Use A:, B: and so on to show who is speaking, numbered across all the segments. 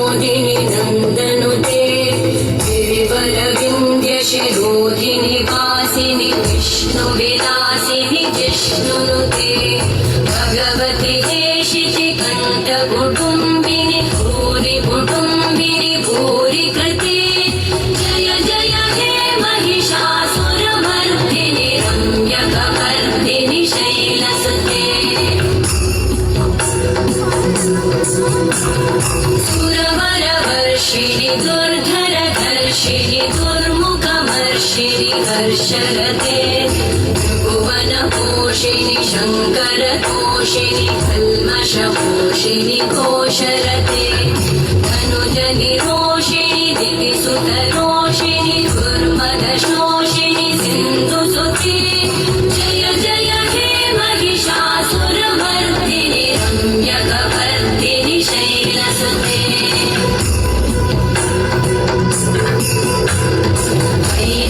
A: विनोदिनि नन्दनुते गिरिवरविन्द्यशिरोधिनि वासिनि विष्णुविलासिनि जिष्णुनुते भगवति हेशितिकण्ठकुटुम्बिनि भूरि कुटुम्बिनि भूरि कृते जय जय हे महिषासुरमर्दिनि रम्यकपर्दिनि शैलसुते सुरवरवर्षिणि दुर्धरधर्षिणि दुर्मुखमर्षिणि हर्षरते त्रिभुवनपोषिणि शङ्करतोषिणि कल्मषपोषिणि घोषरते धनुजनिरोषिणि दिविसुतरोषिणि दुर्मदशोषिणि सिन्धुसुते जय जय हे महिषासुरमर्दिनि रम्यकपर्दिनि शैलसुते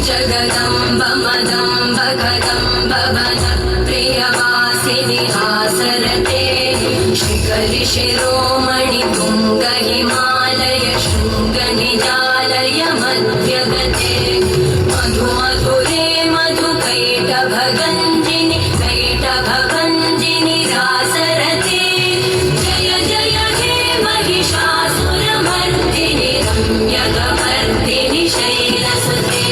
A: जगदम्ब मदम्ब कदम्ब वनप्रियवासिनि हासरते शिखरि शिरोमणि तुङ्ग हिमालय शृङ्गनिजालय मध्यगते मधु मधुरे मधुकैटभगञ्जिनि कैटभगञ्जिनि रासरते जय जय हे महिषासुरमर्दिनि रम्यकपर्दिनि शैलसुते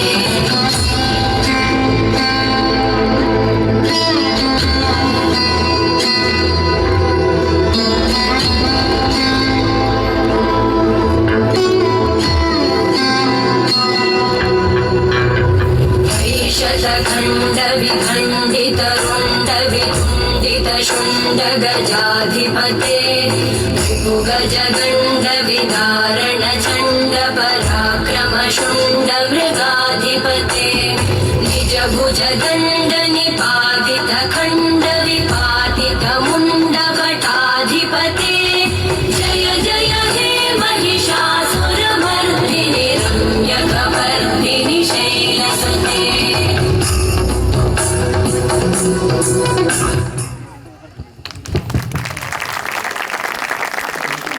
A: शतखण्डविखण्डितरुण्डवितुण्डितशुण्डगजाधिपते त्रिभुगजगण्डविदारणचण्डपराक्रमशुण्डमृगाधिपते निजभुजदण्डनिपातितखण्ड